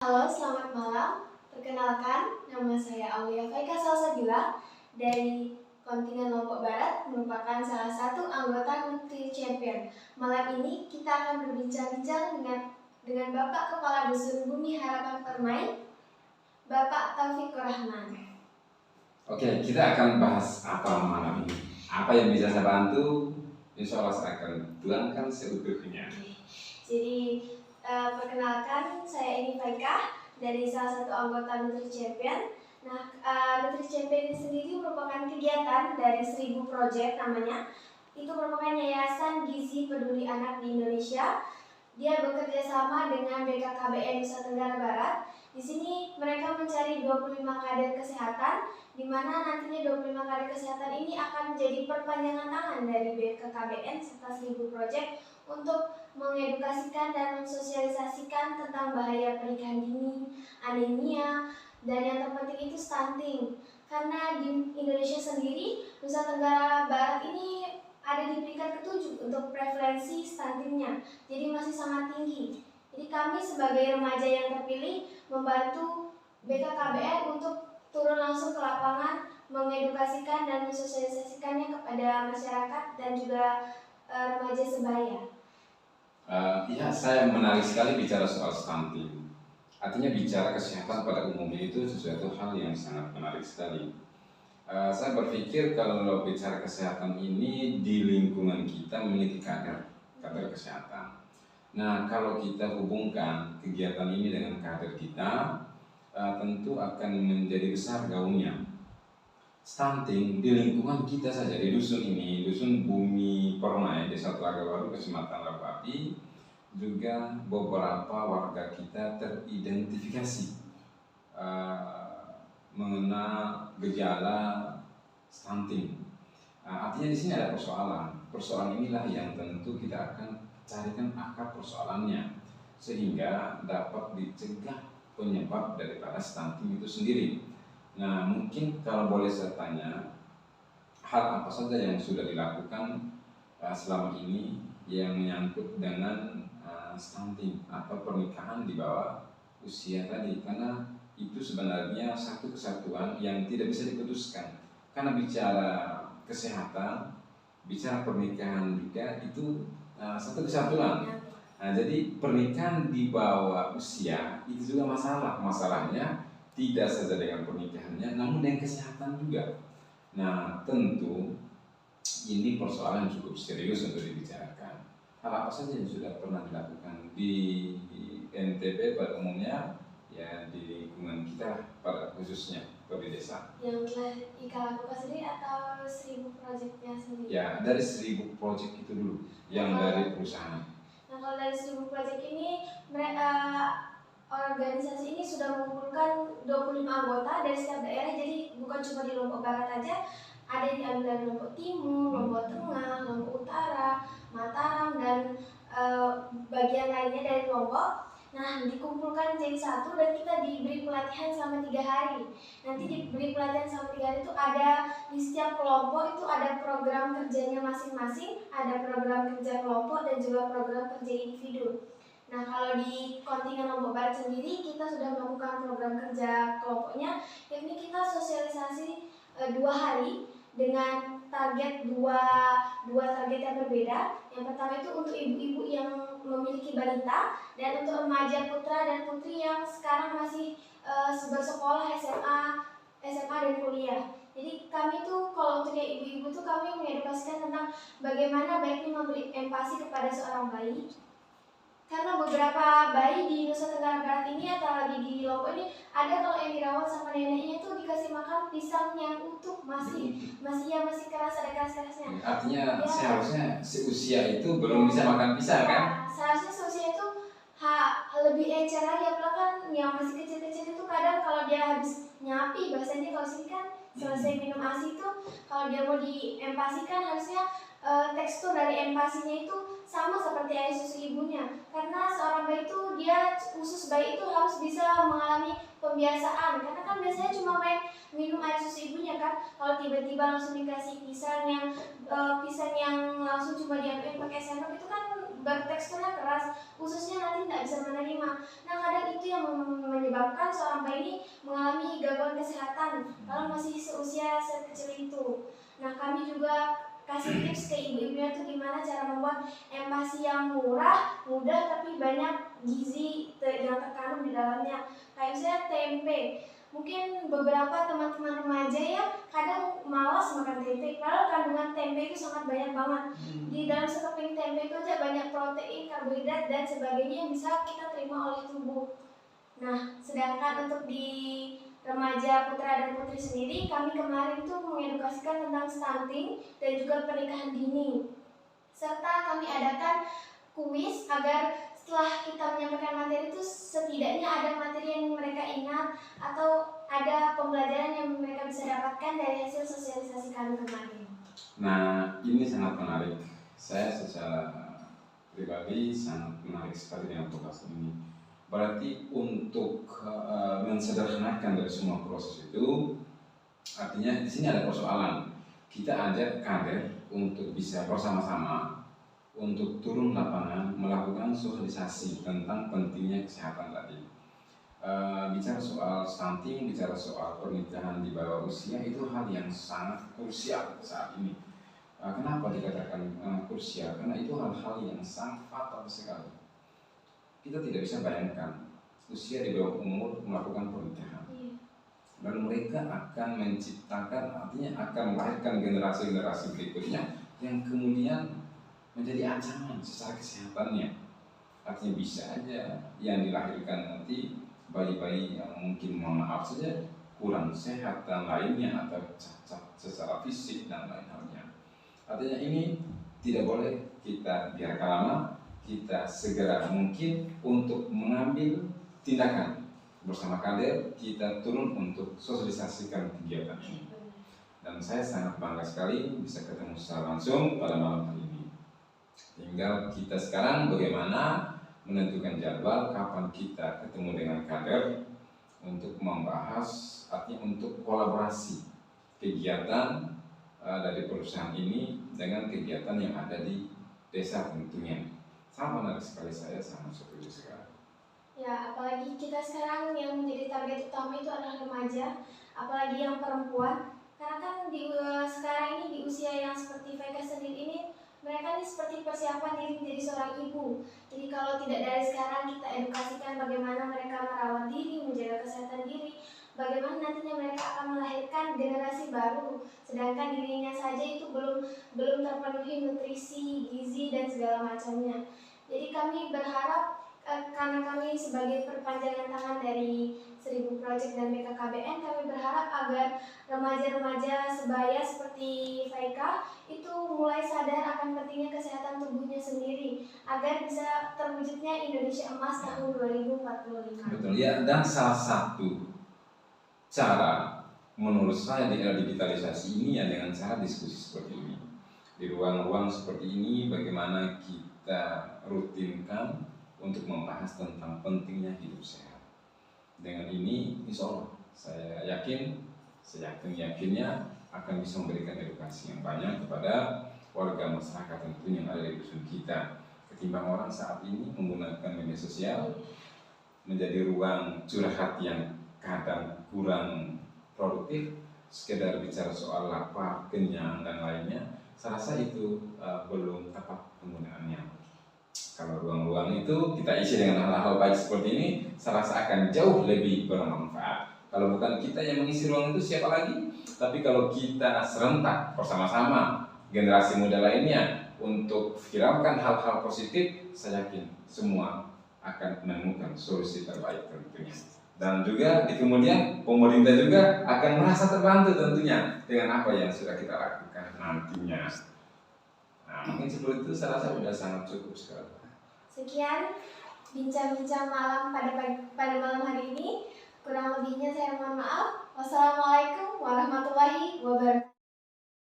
Halo, selamat malam. Perkenalkan, nama saya Aulia Faika Salsabila dari kontingen Lombok Barat, merupakan salah satu anggota Nutri Champion. Malam ini kita akan berbincang-bincang dengan Bapak Kepala Dusun Bumi Harapan Permai, Bapak Taufikur Rahman. Oke, kita akan bahas apa malam ini? Apa yang bisa saya bantu? Insya Allah saya akan tuangkan seutuhnya. Jadi, perkenalkan, saya ini Faika dari salah satu anggota Nutri Champion. Nah, Nutri Champion ini sendiri merupakan kegiatan dari 1000 Project namanya. Itu merupakan yayasan gizi peduli anak di Indonesia. Dia bekerja sama dengan BKKBN Nusa Tenggara Barat. Di sini mereka mencari 25 kader kesehatan, di mana nantinya 25 kader kesehatan ini akan menjadi perpanjangan tangan dari BKKBN serta 1000 Project untuk mengedukasikan dan mensosialisasikan tentang bahaya pernikahan dini, anemia, dan yang terpenting itu stunting. Karena di Indonesia sendiri, Nusa Tenggara Barat ini ada di peringkat ke-7 untuk prevalensi stuntingnya, jadi masih sangat tinggi. Jadi kami sebagai remaja yang terpilih membantu BKKBN untuk turun langsung ke lapangan, mengedukasikan dan mensosialisasikannya kepada masyarakat dan juga remaja sebaya. Ya, saya menarik sekali bicara soal stunting. Artinya bicara kesehatan pada umumnya itu sesuatu hal yang sangat menarik sekali. Saya berpikir kalau bicara kesehatan ini di lingkungan kita memiliki kader kesehatan. Nah, kalau kita hubungkan kegiatan ini dengan kader kita, tentu akan menjadi besar gaungnya. Stunting di lingkungan kita saja, di dusun ini, dusun Bumi Permai, Desa Telaga Baru, Kecamatan Rapapi, juga beberapa warga kita teridentifikasi mengenal gejala stunting. Artinya di sini ada persoalan. Persoalan inilah yang tentu kita akan carikan akar persoalannya sehingga dapat dicegah penyebab daripada stunting itu sendiri. Nah, mungkin kalau boleh saya tanya, hal apa saja yang sudah dilakukan selama ini yang menyangkut dengan stunting atau pernikahan di bawah usia tadi, karena itu sebenarnya satu kesatuan yang tidak bisa diputuskan. Karena bicara kesehatan, bicara pernikahan juga itu satu kesatuan. Nah, jadi pernikahan di bawah usia itu juga masalahnya tidak saja dengan pernikahannya, namun dengan kesehatan juga. Nah, tentu ini persoalan cukup serius untuk dibicarakan. Hal apa saja yang sudah pernah dilakukan di NTB pada umumnya, ya di lingkungan kita pada khususnya atau di desa? Yang telah Ika lakukan sendiri atau 1000 Project-nya sendiri? Ya, dari 1000 Project itu dulu, yang dari perusahaan. Nah, kalau dari 1000 Project ini, organisasi ini sudah mengumpulkan 25 anggota dari setiap daerah, jadi bukan cuma di Lombok Barat aja, ada yang diambil dari Lombok Timur, Lombok Tengah, Lombok Utara, Mataram, dan bagian lainnya dari Lombok. Nah, dikumpulkan jadi satu dan kita diberi pelatihan selama 3 hari. Nanti diberi pelatihan selama 3 hari itu ada di setiap kelompok itu ada program kerjanya masing-masing, ada program kerja kelompok dan juga program kerja individu. Nah, kalau di kontingen Lombok Barat sendiri kita sudah melakukan program kerja kelompoknya, yakni kita sosialisasi 2 hari dengan target dua target yang berbeda. Yang pertama itu untuk ibu-ibu yang memiliki balita dan untuk remaja putra dan putri yang sekarang masih bersekolah SMA dan kuliah. Jadi kami tuh kalau untuk yang ibu-ibu tuh kami mengedukasikan tentang bagaimana baiknya memberi empati kepada seorang bayi. Karena beberapa bayi di Nusa Tenggara Barat ini atau lagi di Lombok ini ada kalau yang dirawat sama neneknya itu dikasih makan pisang yang utuh, masih keras, ada keras-kerasnya. Artinya ya, seharusnya seusia itu belum bisa makan pisang kan? Seharusnya seusia itu lebih encer lagi, apalagi kan yang masih kecil-kecil itu kadang kalau dia habis nyapi, bahasanya kalau sini kan selesai minum ASI itu kalau dia mau diempasikan harusnya tekstur dari empasinya itu sama seperti air susu ibunya, karena seorang bayi itu dia usus bayi itu harus bisa mengalami pembiasaan, karena kan biasanya cuma main minum air susu ibunya kan. Kalau tiba-tiba langsung dikasih pisang yang langsung cuma diambil pakai sendok itu kan berteksturnya keras, ususnya nanti tidak bisa menerima. Nah, kadang itu itu yang menyebabkan seorang bayi ini mengalami gangguan kesehatan kalau masih seusia sekecil itu. Nah, kami juga kasih tips ke ibu-ibunya tuh gimana cara membuat empasi yang murah, mudah tapi banyak gizi yang terkandung di dalamnya. Kayak misalnya tempe. Mungkin beberapa teman-teman remaja ya kadang malas makan tempe, padahal kandungan tempe itu sangat banyak banget. Di dalam sekeping tempe itu aja banyak protein, karbohidrat dan sebagainya yang bisa kita terima oleh tubuh. Nah, sedangkan untuk di remaja putra dan putri sendiri, kami kemarin tuh mengedukasikan tentang stunting dan juga pernikahan dini. Serta kami adakan kuis agar setelah kita menyampaikan materi itu setidaknya ada materi yang mereka ingat atau ada pembelajaran yang mereka bisa dapatkan dari hasil sosialisasi kami kemarin. Nah, ini sangat menarik. Saya secara pribadi sangat menarik sekali dengan podcast ini. Berarti untuk mensederhanakan dari semua proses itu, artinya di sini ada persoalan. Kita ajak kader untuk bisa bersama-sama untuk turun lapangan melakukan sosialisasi tentang pentingnya kesehatan tadi. Bicara soal stunting, bicara soal pernikahan di bawah usia itu hal yang sangat krusial saat ini. Kenapa dikatakan krusial? Karena itu hal-hal yang sangat fatal sekali. Kita tidak bisa bayangkan usia di bawah umur melakukan pernikahan, dan mereka akan menciptakan, artinya akan melahirkan generasi-generasi berikutnya yang kemudian menjadi ancaman secara kesehatannya. Artinya bisa aja yang dilahirkan nanti bayi-bayi yang mungkin mohon maaf saja kurang sehat dan lainnya, atau cacat secara fisik dan lain halnya. Artinya ini tidak boleh kita biarkan lama, kita segera mungkin untuk mengambil tindakan bersama kader, kita turun untuk sosialisasikan kegiatan ini. Dan saya sangat bangga sekali bisa ketemu secara langsung pada malam hari ini. Tinggal kita sekarang bagaimana menentukan jadwal kapan kita ketemu dengan kader untuk membahas, artinya untuk kolaborasi kegiatan dari perusahaan ini dengan kegiatan yang ada di desa tentunya. Sangat menarik sekali, saya sangat setuju sekali. Ya, apalagi kita sekarang yang menjadi target utama itu adalah remaja, apalagi yang perempuan. Karena kan sekarang ini di usia yang seperti Vega sendiri ini, mereka ini seperti persiapan diri menjadi seorang ibu. Jadi kalau tidak dari sekarang kita edukasikan bagaimana mereka merawat diri, menjaga kesehatan diri, bagaimana nantinya mereka akan melahirkan generasi baru, sedangkan dirinya saja itu belum terpenuhi nutrisi, gizi dan segala macamnya. Jadi kami berharap karena kami sebagai perpanjangan tangan dari 1000 Project dan BKKBN, kami berharap agar remaja-remaja sebaya seperti Faika itu mulai sadar akan pentingnya kesehatan tubuhnya sendiri agar bisa terwujudnya Indonesia Emas tahun 2045. Betul ya, dan salah satu cara menurut saya di era digitalisasi ini ya dengan cara diskusi seperti ini. Di ruang-ruang seperti ini bagaimana kita rutinkan untuk membahas tentang pentingnya hidup sehat. Dengan ini insya Allah saya yakinnya akan bisa memberikan edukasi yang banyak kepada warga masyarakat tentunya yang ada di dusun kita, ketimbang orang saat ini menggunakan media sosial menjadi ruang curhat yang kadang kurang produktif, sekedar bicara soal lapar, kenyang dan lainnya. Saya rasa itu belum tepat penggunaannya. Kalau ruang-ruang itu kita isi dengan hal-hal baik seperti ini, saya rasa akan jauh lebih bermanfaat. Kalau bukan kita yang mengisi ruang itu, siapa lagi? Tapi kalau kita serentak bersama-sama generasi muda lainnya untuk viralkan hal-hal positif, saya yakin semua akan menemukan solusi terbaik tentunya. Dan juga di kemudian pemerintah juga akan merasa terbantu tentunya dengan apa yang sudah kita lakukan nantinya. Nah, mungkin seperti itu saya rasa sudah sangat cukup sekali. Sekian bincang-bincang malam pada malam hari ini. Kurang lebihnya saya mohon maaf. Wassalamualaikum warahmatullahi wabarakatuh.